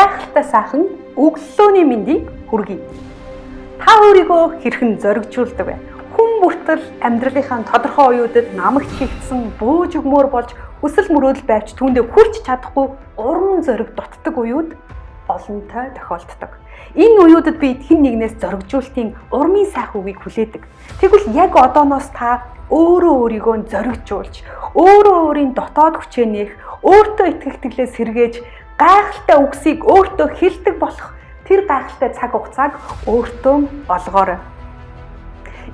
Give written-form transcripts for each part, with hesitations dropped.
гайхалтай сайхан өглөөний мэндийг хүргэе. Та өөрийгөө хэрхэн зоригжуулдаг вэ? Хүн бүртэл амьдралынхаа тодорхой үеүүдэд намагт хийгдсэн бууж өгмөр болж хүсэл мөрөөдөл байвч түүндээ хүрч чадахгүй уран зориг дутдаг үеуд олонтой тохиолддог. Энэ үеүүдэд би хэн нэгнээс зоригжуулалтын урмын сайхан үгийг хүлээдэг. Тэгвэл яг одооноос та өөрийгөө зоригжуулж, өөрийн дотоод хүчээ нээх, өөртөө итгэхтгэлээ сэргээж, гайхалтай үгсийг өөртөө хэлдэг болох тэр гайхалтай цаг хугацааг өөртөө олгоорой.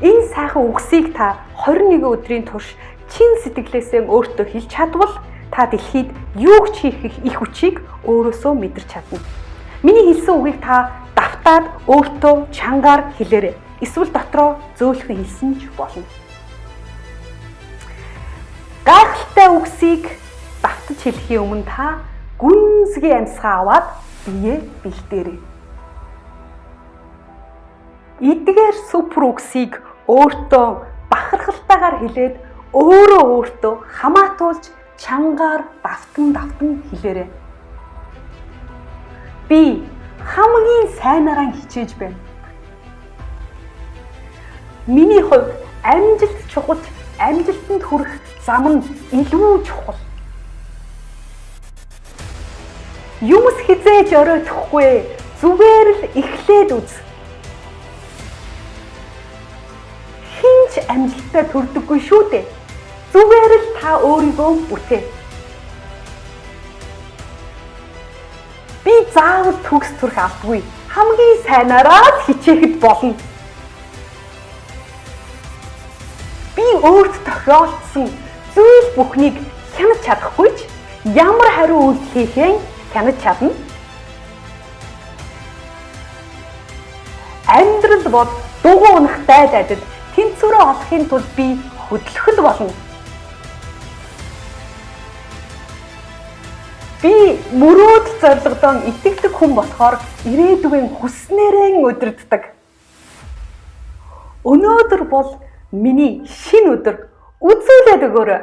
Энэ сайхан үгсийг та 21 өдрийн турш чин сэтгэлээсээ өөртөө хэлж чадвал та дэлхийд юу ч хийх их хүчийг өөрөөсөө мэдэрч чадна. Миний хэлсэн үгийг та давтаад өөртөө чангаар хэлээрэй. Эсвэл дотроо зөөлхөн хэлсэн ч болно. Гайхалтай үгсийг давтаж хэлэхийн өмнө та гүнзгий амьсгаа аваад бие бэлдээрэй. Эдгээр супер үгсийг өөртөө бахархалтайгаар хэлээд өөртөө хамаатуулж чангаар давтан хэлээрэй. Би хамгийн сайнараа хичээж байна. Миний хувьд амжилт чухал, амжилтанд хүрэх зам нь илүү чухал. Юмс хизээж оройтхгүй, зүгээр л эхлээд үз. Хинч амжилттай төрдөггүй шүү дээ. Зүгээр л та өөрийгөө бүтээ. Би заавал төгс төрөх алдгүй. Хамгийн сайнараа хичээхэд болно. Би өөрт тохиолдсон зүйл бүхнийг хянаж чадахгүй ч ямар хариу үйлдэл хийхээ хянаж чадна. Амьдрал бол дугуй унахтай дайдад тэнцвэрээ олохын тулд би хөдлөх болно. Би мөрөөдөл зорилгодоо итгэдэг хүн болохоор ирээдүйн хүснээрээ өдөрддөг. Өнөөдөр бол миний шинэ өдөр. Үзүүлээд өгөөрэй.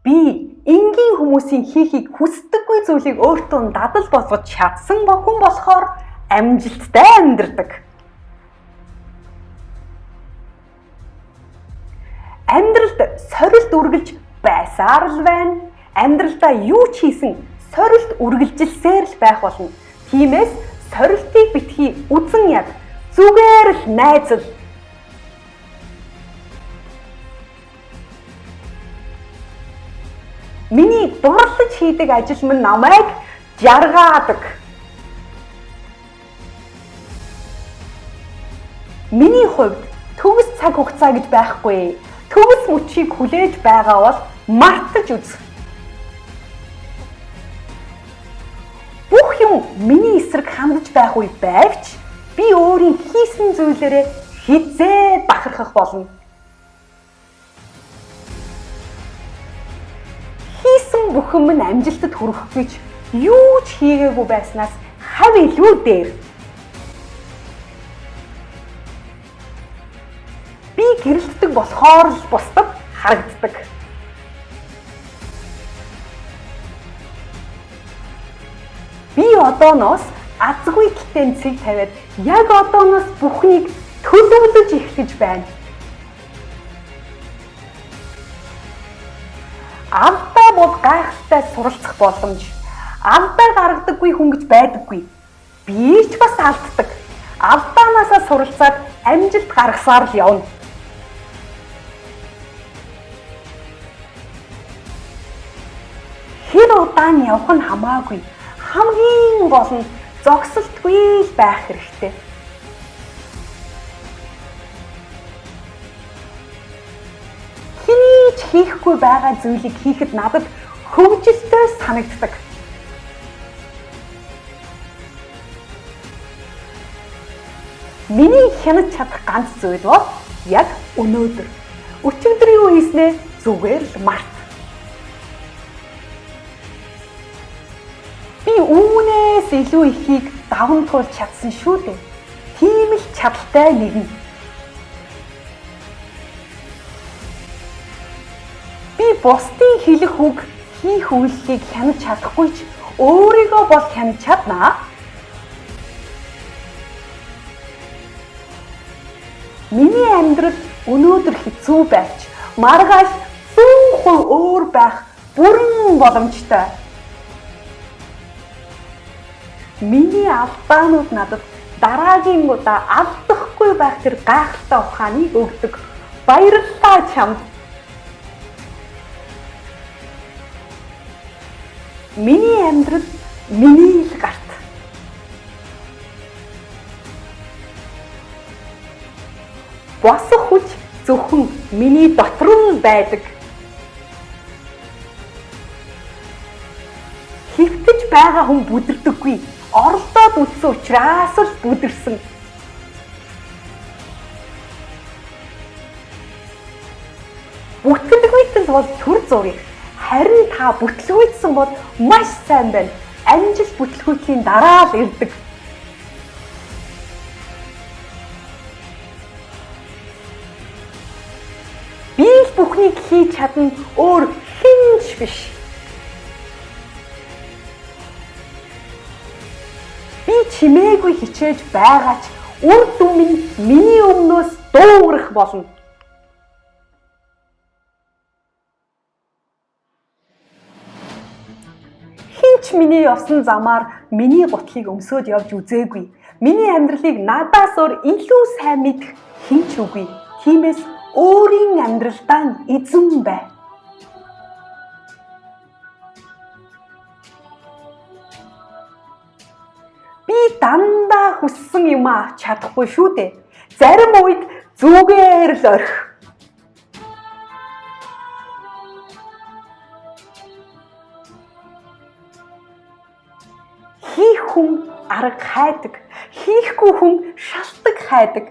Би энгийн хүмүүсийн хийхийг хүсдэггүй зүйлийг өөртөө дадал болгож чадсан хүн болохоор амжилттай амьдардаг. Амьдралд сорилт үргэлж байсаар л байна. Амьдралдаа юу ч хийсэн сорилт үргэлжилсээр л байх болно. Тиймээс сорилтыг битгий үзэн яд. Зүгээр л найзал. Миний дурлаж хийдэг ажил минь намайг жаргаадаг. Миний хувьд төгс цаг хугацаа гэж байхгүй. Төгс мөчийг хүлээж байгаа бол мартаж үз. Бүх юм миний эсрэг хандаж байх үе байвч би өөрийн хийсэн зүйлээрээ хизээ бахархах болно. Хийсэн бүхэн минь амжилтад хүрэх гэж юу ч хийгээгүй байснаас хав илүү дээр. Би гэрэлтдэг болохоор л бусдад харагддаг. Би одооноос азгүй тэнцийг тавиад яг одооноос бүхнийг төлөвлөж эхлэж байна. Алдаа бол гайхалтай суралцах боломж. Алдаа гаргадаггүй хүн гэж байдаггүй. Би ч бас алддаг. Алдаанаасаа суралцаад амжилт гаргасаар л явна. Хэр удаан явах нь хамаагүй. Хамгийн гол нь зогсолтгүй л байх хэрэгтэй. Хэний ч хийхгүй байгаа зүйлийг хийхэд надад хөвгөлтэй санагддаг. Миний хянаж чадах ганц зүйл бол яг өнөөдөр. Өчигдөр юу хийснээ зүгээр л март. Би үүнээс илүү ихийг даван туулж чадсан шүү дээ. Тийм л чадaltaй нэгэн. Би бусдын хэлэх үг хийх үйлсийг хянаж чадахгүй ч өөрийгөө бол хянаж чаднаа. Миний амьдрал өнөөдөр хэцүү байж маргааш 100% өөр байх бүрэн боломжтой. Миний алдаанууд надад дараагийн удаа алдахгүй байх тэр гайхалтай ухааныг өгдөг. Баярлалаа чамд. Миний амьдрал миний л гарт. Босох хүч зөвхөн миний дотор нь байдаг. Хөвтөж байгаа хүн бүдэрдэггүй. Оролдоод үтсэн учраас л бүдэрсэн. Бүтлгүйтэл бол төр зургийг. Харин та бүтлгүйдсэн бол маш сайн байна. Амжилт бүтлгүйтлийн дараа л ирдэг. Би л бүхнийг хийж чадна, өөр хэн ч биш. Би чимээгүй хичээж байгаа ч үр дүн минь миний өмнөөс дуугарах болно. Хинч миний явсан замаар миний гутлыг өмсөөд явж үзээгүй. Миний амьдралыг надаас өөр илүү сайн мэдэх хинч үгүй. Тиймээс өөрийн амьдралдаа эзэн бай. Би дандаа хүссэн юм авч чадахгүй шүү дээ. Зарим үед зүгээр л орхи. Хийх хүн арга хайдаг, хийхгүй хүн шалтгаан хайдаг.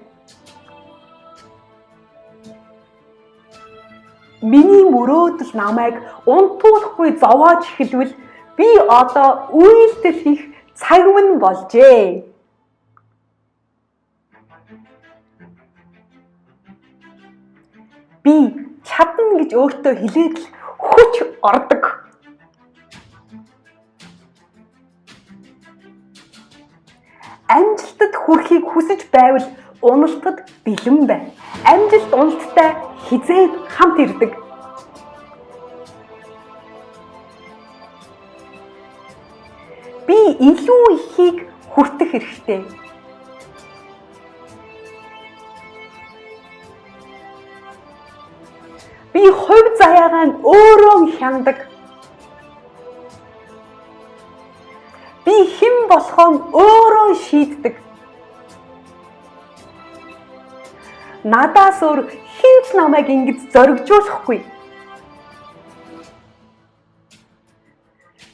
Миний мөрөөдөл намайг унтуулахгүй зовоож эхэлвэл би одоо үйлдэл хийх цаг минь болжээ. Би чадна гэж өөртөө хэлээд л хүч ордог. Амжилтад хүрэхийг хүсэж байвал уналтад бэлэн бай. Амжилт уналттай хизээд хамт ирдэг. Би илүү ихийг хүртэх хэрэгтэй. Би хувь заяагаа нь өөрөө хяндаг. Би хэн болохоо өөрөө шийддэг. Надаас өөр хэн ч намайг ингэж зоригжуулахгүй.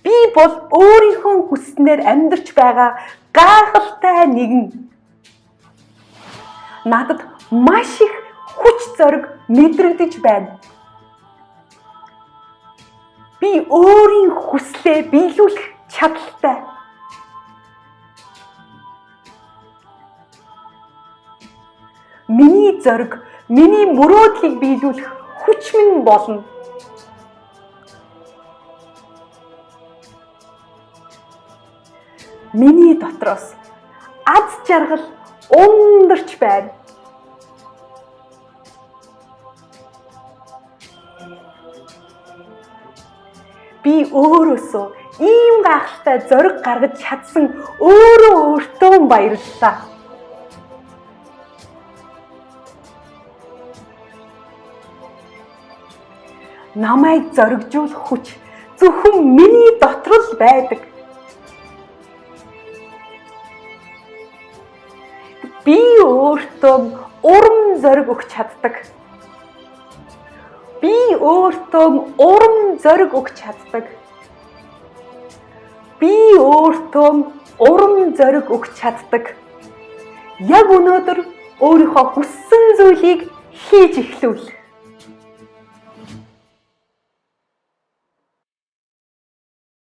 Би бол өөрийнхөө хүснээр амьдарч байгаа гайхалтай нэгэн. Надад маш их хүч зориг мэдрэгдэж байна. Би өөрийн хүслээ биелүүлэх чадaltaй. Миний зориг, миний мөрөөдлийг биелүүлэх хүч минь болно. Миний дотроос аз жаргал ундарч байна. Би өөрөөсөө ийм гайхалтай зориг гаргаж чадсан өөртөө баярлалаа. Намайг зоригжуулах хүч зөвхөн миний дотор л байдаг. Би өөртөө урам зориг өгч чаддаг. Би өөртөө урам зориг өгч чаддаг. Би өөртөө урам зориг өгч чаддаг. Яг өнөөдөр өөрийнхөө хүссэн зүйлийг хийж эхлүүл.